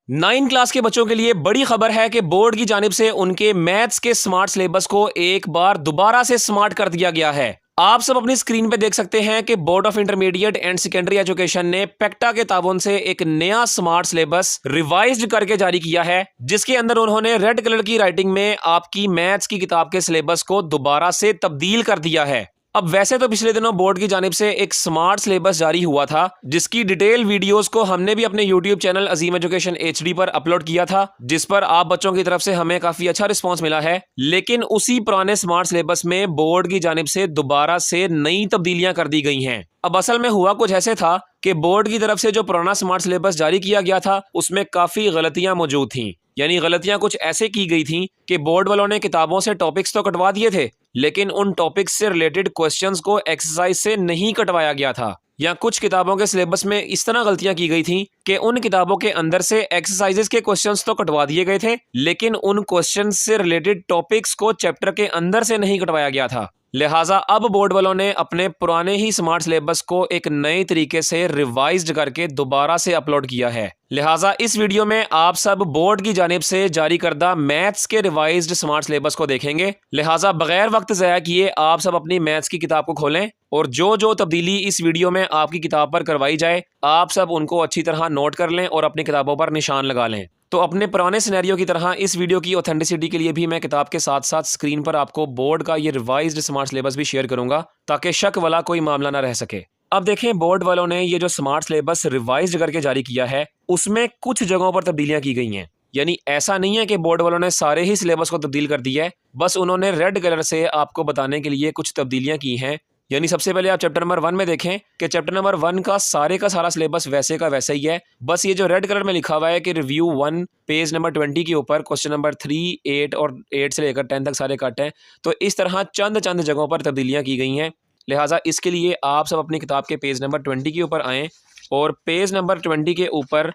9 class के बच्चों के लिए बड़ी खबर है कि बोर्ड की जानिब से उनके मैथ्स के स्मार्ट सिलेबस को एक बार दोबारा से स्मार्ट कर दिया गया है। आप सब अपनी स्क्रीन पे देख सकते हैं कि board of intermediate and secondary education ने पेक्टा के ताबून से एक नया स्मार्ट सिलेबस रिवाइज्ड करके जारी किया है, जिसके अंदर उन्होंने रेड कलर की राइटिंग में आपकी मैथ्स की किताब के सिलेबस को दोबारा से तब्दील कर दिया है। अब वैसे तो पिछले दिनों बोर्ड की जानिब से एक स्मार्ट सिलेबस जारी हुआ था, जिसकी डिटेल वीडियोस को हमने भी अपने YouTube चैनल अजीम एजुकेशन HD पर अपलोड किया था, जिस पर आप बच्चों की तरफ से हमें काफी अच्छा रिस्पांस मिला है। लेकिन उसी पुराने स्मार्ट सिलेबस में बोर्ड की जानिब से दोबारा से नई तब्दीलियां कर दी गई हैं। अब असल में हुआ कुछ ऐसे था कि बोर्ड की तरफ से जो पुराना स्मार्ट सिलेबस जारी किया गया था उसमें काफी गलतियां मौजूद थीं। यानी गलतियां कुछ ऐसे की गई थीं कि बोर्ड वालों ने किताबों से टॉपिक्स तो कटवा दिए थे, लेकिन उन टॉपिक्स से रिलेटेड क्वेश्चंस को एक्सरसाइज से नहीं कटवाया गया था। या कुछ किताबों के सिलेबस में इस तरह गलतियां की गई थीं कि उन किताबों के अंदर से एक्सरसाइजेस के क्वेश्चंस तो कटवा दिए गए थे, लेकिन उन क्वेश्चंस से रिलेटेड टॉपिक्स को चैप्टर के अंदर से नहीं कटवाया गया था। लिहाजा अब बोर्ड वालों ने अपने पुराने ही स्मार्ट सिलेबस को एक नए तरीके से रिवाइज्ड करके दोबारा से अपलोड किया है। लिहाजा इस वीडियो में आप सब बोर्ड की जानिब से जारी करदा मैथ्स के रिवाइज्ड स्मार्ट सिलेबस को देखेंगे। लिहाजा बगैर वक्त ज़ाया किए आप सब अपनी मैथ्स की किताब को खोलें और जो जो तब्दीली इस वीडियो में आपकी किताब पर करवाई जाए आप सब उनको अच्छी तरह नोट कर लें और अपनी किताबों पर निशान लगा लें। तो अपने पुराने सिनेरियो की तरह इस वीडियो की ऑथेंटिसिटी के लिए भी मैं किताब के साथ साथ स्क्रीन पर आपको बोर्ड का ये रिवाइज्ड स्मार्ट सिलेबस भी शेयर करूंगा, ताकि शक वाला कोई मामला ना रह सके। अब देखें, बोर्ड वालों ने ये जो स्मार्ट सिलेबस रिवाइज्ड करके जारी किया है उसमें कुछ जगहों पर तब्दीलियां की गई हैं। यानी ऐसा नहीं है कि बोर्ड वालों ने सारे ही सिलेबस को तब्दील कर दिया है, बस उन्होंने रेड कलर से आपको बताने के लिए कुछ तब्दीलियां की हैं। यानी सबसे पहले आप चैप्टर नंबर 1 में देखें कि चैप्टर नंबर 1 का सारा सिलेबस वैसे का वैसा ही है। बस ये जो रेड कलर में लिखा हुआ है कि रिव्यू 1 पेज नंबर 20 के ऊपर क्वेश्चन नंबर 3, 8 और 8 से लेकर 10 तक सारे कट हैं। तो इस तरह चंद जगहों पर तब्दीलियां की गई हैं। लिहाजा इसके लिए आप सब अपनी किताब के पेज नंबर 20 के ऊपर आएँ और पेज नंबर 20 के ऊपर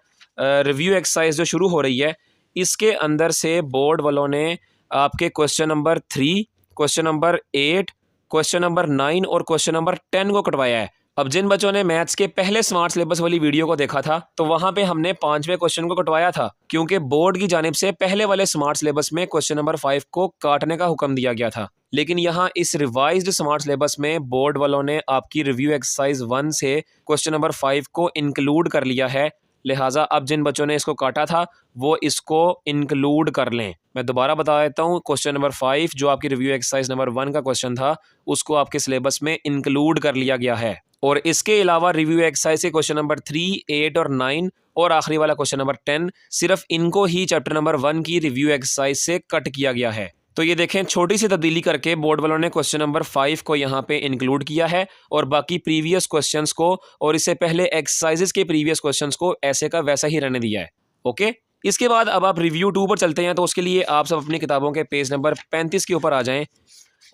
रिव्यू एक्सरसाइज जो शुरू हो रही है इसके अंदर से बोर्ड वालों ने आपके question number 3, question number 8, question number 9 और क्वेश्चन नंबर 10 को कटवाया है। अब जिन बच्चों ने मैथ्स के पहले स्मार्ट सिलेबस वाली वीडियो को देखा था तो वहां पे हमने 5वें क्वेश्चन को कटवाया था, क्योंकि बोर्ड की जानिब से पहले वाले स्मार्ट सिलेबस में क्वेश्चन नंबर 5 को काटने का हुक्म दिया गया था। लेकिन यहाँ इस रिवाइज्ड स्मार्ट सिलेबस में बोर्ड वालों ने आपकी रिव्यू एक्सरसाइज 1 से क्वेश्चन नंबर 5 को इंक्लूड कर लिया है। लिहाजा अब जिन बच्चों ने इसको काटा था वो इसको इंक्लूड कर लें। मैं दोबारा बता देता हूँ, क्वेश्चन नंबर 5 जो आपकी रिव्यू एक्सरसाइज नंबर 1 का क्वेश्चन था उसको आपके सिलेबस में इंक्लूड कर लिया गया है। और इसके अलावा रिव्यू एक्सरसाइज के क्वेश्चन नंबर 3, 8 और 9 और आखिरी वाला क्वेश्चन नंबर 10 सिर्फ इनको ही चैप्टर नंबर 1 की रिव्यू एक्सरसाइज से कट किया गया है। तो ये देखें, छोटी सी तब्दीली करके बोर्ड वालों ने क्वेश्चन नंबर 5 को यहाँ पे इंक्लूड किया है और बाकी प्रीवियस क्वेश्चंस को और इससे पहले एक्सरसाइजेस के प्रीवियस क्वेश्चंस को ऐसे का वैसा ही रहने दिया है। ओके, इसके बाद अब आप रिव्यू 2 पर चलते हैं। तो उसके लिए आप सब अपनी किताबों के पेज नंबर 35 के ऊपर आ जाएं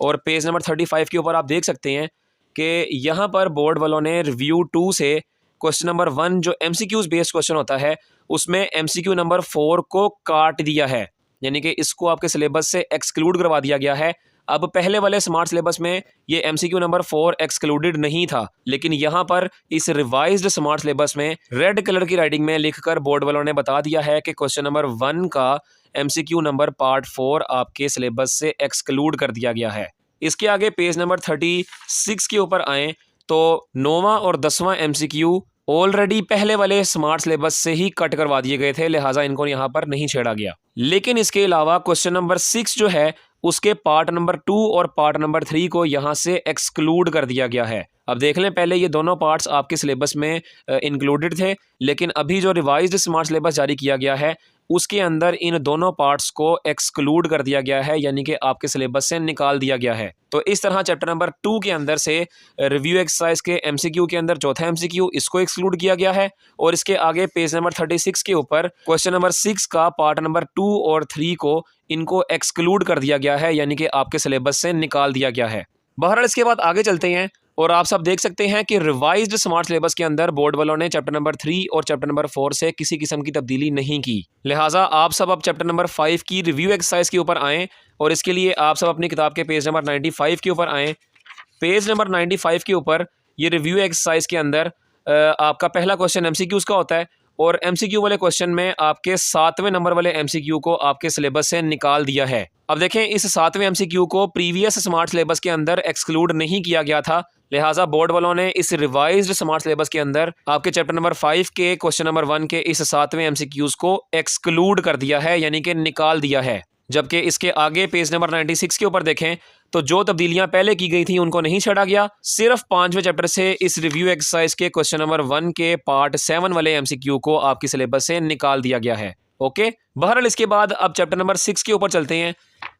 और पेज नंबर 35 के ऊपर आप देख सकते हैं कि यहाँ पर बोर्ड वालों ने रिव्यू 2 से क्वेश्चन नंबर 1 जो MCQs बेस्ड क्वेश्चन होता है उसमें MCQ नंबर 4 को काट दिया है, यानी कि इसको आपके सिलेबस से एक्सक्लूड करवा दिया गया है। अब पहले वाले स्मार्ट सिलेबस में ये MCQ नंबर 4 एक्सक्लूडेड नहीं था, लेकिन यहाँ पर इस रिवाइज्ड स्मार्ट सिलेबस में रेड कलर की राइटिंग में लिखकर बोर्ड वालों ने बता दिया है कि क्वेश्चन नंबर 1 का MCQ नंबर पार्ट 4 आपके सिलेबस से एक्सक्लूड कर दिया गया है। इसके आगे पेज नंबर 36 के ऊपर आएँ तो 9वां और 10वां MCQ ऑलरेडी पहले वाले स्मार्ट सिलेबस से ही कट करवा दिए गए थे, लिहाजा इनको यहाँ पर नहीं छेड़ा गया। लेकिन इसके अलावा क्वेश्चन नंबर 6 जो है उसके पार्ट नंबर 2 और पार्ट नंबर 3 को यहाँ से एक्सक्लूड कर दिया गया है। अब देख लें, पहले ये दोनों पार्ट्स आपके सिलेबस में इंक्लूडेड थे, लेकिन अभी जो रिवाइज्ड स्मार्ट सिलेबस जारी किया गया है उसके अंदर इन दोनों पार्ट्स को एक्सक्लूड कर दिया गया है, यानी कि आपके सिलेबस से निकाल दिया गया है। तो इस तरह चैप्टर नंबर 2 के अंदर से रिव्यू एक्सरसाइज के MCQ के अंदर चौथा MCQ इसको एक्सक्लूड किया गया है और इसके आगे पेज नंबर 36 के ऊपर क्वेश्चन नंबर 6 का पार्ट नंबर 2 और 3 को इनको एक्सक्लूड कर दिया गया है, यानी कि आपके सिलेबस से निकाल दिया गया है। बहरहाल इसके बाद आगे चलते हैं और आप सब देख सकते हैं कि रिवाइज्ड स्मार्ट सिलेबस के अंदर बोर्ड वालों ने चैप्टर नंबर 3 और चैप्टर नंबर 4 से किसी किस्म की तब्दीली नहीं की। लिहाजा आप सब अब चैप्टर नंबर 5 की रिव्यू एक्सरसाइज के ऊपर आएँ और इसके लिए आप सब अपनी किताब के पेज नंबर 95 के ऊपर आएँ। पेज नंबर 95 के ऊपर ये रिव्यू एक्सरसाइज के अंदर आपका पहला क्वेश्चन MCQs का होता है और एमसीक्यू वाले क्वेश्चन में आपके 7वें नंबर वाले एमसीक्यू को आपके सिलेबस से निकाल दिया है। अब देखें, इस 7वें एमसीक्यू को प्रीवियस स्मार्ट सिलेबस के अंदर एक्सक्लूड नहीं किया गया था, लिहाजा बोर्ड वालों ने इस रिवाइज्ड स्मार्ट सिलेबस के अंदर आपके चैप्टर नंबर 5 के क्वेश्चन नंबर 1 के इस 7वें एमसीक्यूज को एक्सक्लूड कर दिया है, यानी कि निकाल दिया है। जबकि इसके आगे पेज नंबर 96 के ऊपर देखें तो जो तब्दीलियां पहले की गई थी उनको नहीं छेड़ा गया, सिर्फ 5वें चैप्टर से इस रिव्यू एक्सरसाइज के क्वेश्चन नंबर 1 के पार्ट 7 वाले एमसीक्यू को आपकी सिलेबस से निकाल दिया गया है। ओके, बहरहाल इसके बाद अब चैप्टर नंबर 6 के ऊपर चलते हैं।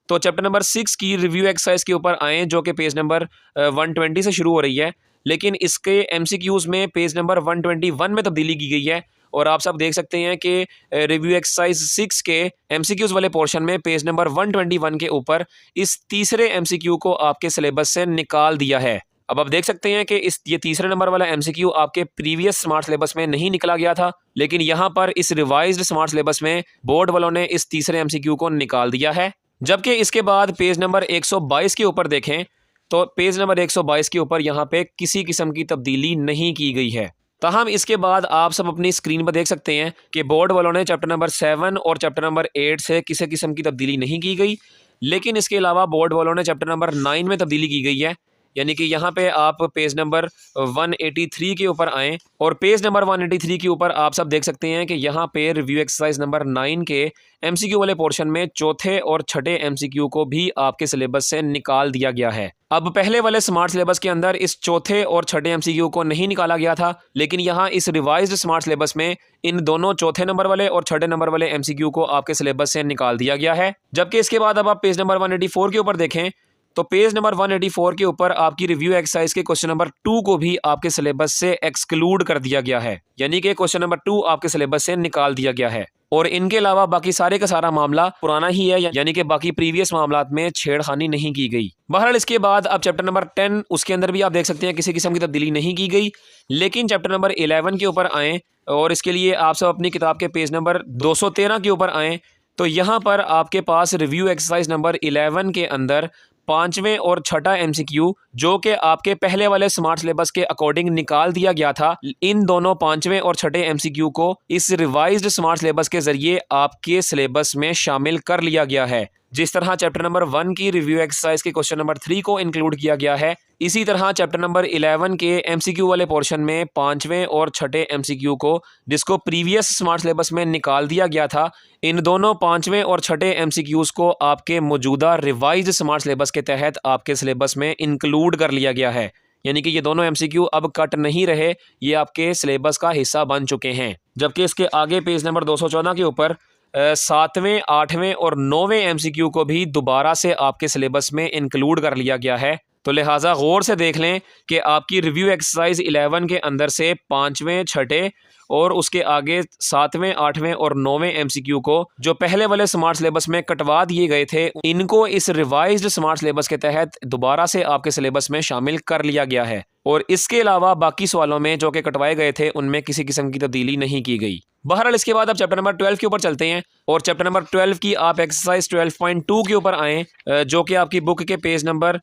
तो चैप्टर नंबर 6 की रिव्यू एक्सरसाइज के ऊपर आए, जो कि पेज नंबर 120 से शुरू हो रही है, लेकिन इसके एमसीक्यूज में पेज नंबर 121 में तब्दीली की गई है। और आप सब देख सकते हैं कि रिव्यू एक्सरसाइज 6 के एमसीक्यूज वाले पोर्शन में पेज नंबर 121 के ऊपर इस तीसरे एमसीक्यू को आपके सिलेबस से निकाल दिया है। अब आप देख सकते हैं कि ये तीसरे नंबर वाला एमसीक्यू आपके प्रीवियस स्मार्ट सिलेबस में नहीं निकला गया था, लेकिन यहाँ पर इस रिवाइज्ड स्मार्ट सिलेबस में बोर्ड वालों ने इस तीसरे एमसीक्यू को निकाल दिया है। जबकि इसके बाद पेज नंबर 122 के ऊपर देखें तो पेज नंबर 122 के ऊपर यहाँ पे किसी किस्म की तब्दीली नहीं की गई है। ताहम इसके बाद आप सब अपनी स्क्रीन पर देख सकते हैं कि बोर्ड वालों ने चैप्टर नंबर 7 और चैप्टर नंबर 8 से किसी किस्म की तब्दीली नहीं की गई, लेकिन इसके अलावा बोर्ड वालों ने चैप्टर नंबर 9 में तब्दीली की गई है। यानी कि यहाँ पे आप पेज नंबर 183 के ऊपर आएँ और पेज नंबर 183 के ऊपर आप सब देख सकते हैं कि यहाँ पे रिव्यू एक्सरसाइज नंबर 9 के एमसीक्यू वाले पोर्शन में चौथे और छठे एमसीक्यू को भी आपके सिलेबस से निकाल दिया गया है। अब पहले वाले स्मार्ट सिलेबस के अंदर इस चौथे और छठे एमसीक्यू को नहीं निकाला गया था, लेकिन यहाँ इस रिवाइज्ड स्मार्ट सिलेबस में इन दोनों चौथे नंबर वाले और छठे नंबर वाले एमसीक्यू को आपके सिलेबस से निकाल दिया गया है। जबकि इसके बाद अब आप पेज नंबर 184 के ऊपर देखें तो पेज नंबर 184 के ऊपर आपकी रिव्यू एक्सरसाइज के क्वेश्चन नंबर 2 को भी आपके सिलेबस से एक्सक्लूड कर दिया गया है, यानी कि क्वेश्चन नंबर 2 आपके सिलेबस से निकाल दिया गया है। और इनके अलावा बाकी सारे का सारा मामला पुराना ही है, यानी कि बाकी प्रीवियस मामलात में छेड़खानी नहीं की गई। बहरहाल इसके बाद अब चैप्टर नंबर 10, उसके अंदर भी आप देख सकते हैं किसी किस्म की तब्दीली नहीं की गई, लेकिन चैप्टर नंबर 11 के ऊपर आएँ और इसके लिए आप सब अपनी किताब के पेज नंबर 213 के ऊपर आएँ तो यहाँ पर आपके पास रिव्यू एक्सरसाइज नंबर 11 के अंदर 5वें और छठा एमसीक्यू जो कि आपके पहले वाले स्मार्ट सिलेबस के अकॉर्डिंग निकाल दिया गया था, इन दोनों 5वें और छठे एमसीक्यू को इस रिवाइज्ड स्मार्ट सिलेबस के जरिए आपके सिलेबस में शामिल कर लिया गया है। जिस तरह चैप्टर नंबर 1 की रिव्यू एक्सरसाइज के क्वेश्चन नंबर 3 को इंक्लूड किया गया है, इसी तरह चैप्टर नंबर 11 के एमसीक्यू वाले पोर्शन में 5वें और छठे एमसीक्यू को जिसको प्रीवियस स्मार्ट सिलेबस में निकाल दिया गया था, इन दोनों 5वें और छठे एमसीक्यूज को आपके मौजूदा रिवाइज्ड स्मार्ट सिलेबस के तहत आपके सिलेबस में इंक्लूड कर लिया गया है। यानी कि ये दोनों एमसीक्यू अब कट नहीं रहे, ये आपके सिलेबस का हिस्सा बन चुके हैं। जबकि इसके आगे पेज नंबर 214 के ऊपर 7वें, 8वें और 9वें एमसीक्यू को भी दोबारा से आपके सिलेबस में इंक्लूड कर लिया गया है। तो लिहाजा गौर से देख लें कि आपकी रिव्यू एक्सरसाइज 11 के अंदर से 5वें, छठे और उसके आगे 7वें, 8वें और 9वें एमसीक्यू को जो पहले वाले स्मार्ट सिलेबस में कटवा दिए गए थे, इनको इस रिवाइज्ड स्मार्ट सिलेबस के तहत दोबारा से आपके सिलेबस में शामिल कर लिया गया है। और इसके अलावा बाकी सवालों में जो कि कटवाए गए थे उनमें किसी किस्म की तब्दीली नहीं की गई। बहरहाल इसके बाद आप चैप्टर नंबर 12 के ऊपर चलते हैं और चैप्टर नंबर 12 की आप एक्सरसाइज 12.2 के ऊपर आएँ, जो कि आपकी बुक के पेज नंबर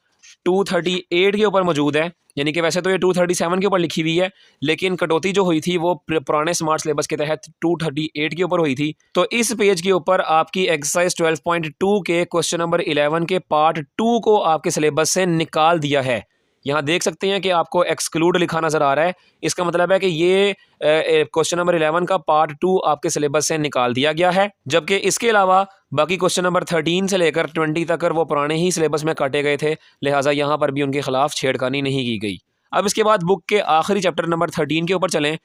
238 के ऊपर मौजूद है। यानी कि वैसे तो ये 237 के ऊपर लिखी हुई है, लेकिन कटौती जो हुई थी वो पुराने स्मार्ट सिलेबस के तहत 238 के ऊपर हुई थी। तो इस पेज के ऊपर आपकी एक्सरसाइज 12.2 के क्वेश्चन नंबर 11 के पार्ट 2 को आपके सिलेबस से निकाल दिया है। यहाँ देख सकते हैं कि आपको एक्सक्लूड लिखा नज़र आ रहा है, इसका मतलब है कि ये क्वेश्चन नंबर 11 का पार्ट 2 आपके सिलेबस से निकाल दिया गया है। जबकि इसके अलावा बाकी क्वेश्चन नंबर 13 से लेकर 20 तक वो पुराने ही सिलेबस में काटे गए थे, लिहाजा यहाँ पर भी उनके खिलाफ छेड़खानी नहीं की गई। अब इसके बाद बुक के आखिरी चैप्टर नंबर 13 के ऊपर चलें,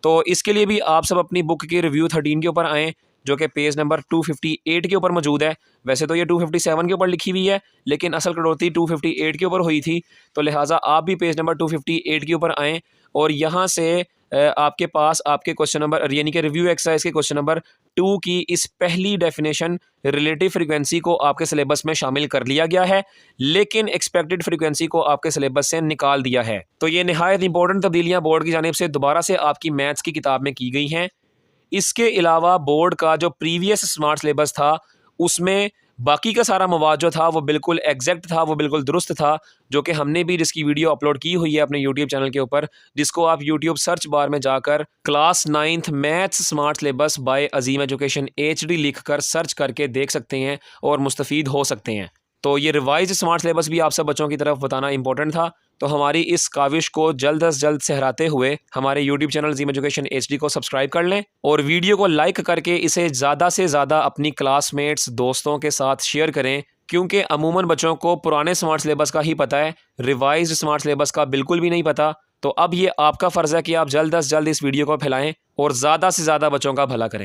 तो इसके लिए भी आप सब अपनी बुक की रिव्यू 13 के ऊपर आएँ, जो कि पेज नंबर 258 के ऊपर मौजूद है। वैसे तो ये 257 के ऊपर लिखी हुई है, लेकिन असल कटौती 258 के ऊपर हुई थी, तो लिहाजा आप भी पेज नंबर 258 के ऊपर आएँ और यहाँ से आपके पास आपके क्वेश्चन नंबर यानी कि रिव्यू एक्सरसाइज के क्वेश्चन नंबर 2 की इस पहली डेफिनेशन रिलेटिव फ्रीक्वेंसी को आपके सिलेबस में शामिल कर लिया गया है, लेकिन एक्सपेक्टेड फ्रीक्वेंसी को आपके सिलेबस से निकाल दिया है। तो ये नहायत इंपॉर्टेंट तब्दीलियाँ बोर्ड की जानिब से दोबारा से आपकी मैथ्स की किताब में की गई हैं। इसके अलावा बोर्ड का जो प्रीवियस स्मार्ट सिलेबस था उसमें बाकी का सारा मवाद जो था वो बिल्कुल एग्जैक्ट था, वो बिल्कुल दुरुस्त था, जो कि हमने भी जिसकी वीडियो अपलोड की हुई है अपने यूट्यूब चैनल के ऊपर, जिसको आप यूट्यूब सर्च बार में जाकर class 9th maths smart syllabus by Azeem education HD लिख कर सर्च करके देख सकते हैं और मुस्तफ़ीद हो सकते हैं। तो ये रिवाइज स्मार्ट सिलेबस भी आप सब बच्चों की तरफ बताना इंपॉर्टेंट था। तो हमारी इस काविश को जल्द से जल्द सहराते हुए हमारे यूट्यूब चैनल अजीम एजुकेशन HD को सब्सक्राइब कर लें और वीडियो को लाइक करके इसे ज़्यादा से ज़्यादा अपनी क्लासमेट्स दोस्तों के साथ शेयर करें, क्योंकि अमूमन बच्चों को पुराने स्मार्ट सिलेबस का ही पता है, रिवाइज्ड स्मार्ट सिलेबस का बिल्कुल भी नहीं पता। तो अब ये आपका फ़र्ज़ है कि आप जल्द से जल्द इस वीडियो को फैलाएं और ज़्यादा से ज़्यादा बच्चों का भला करें।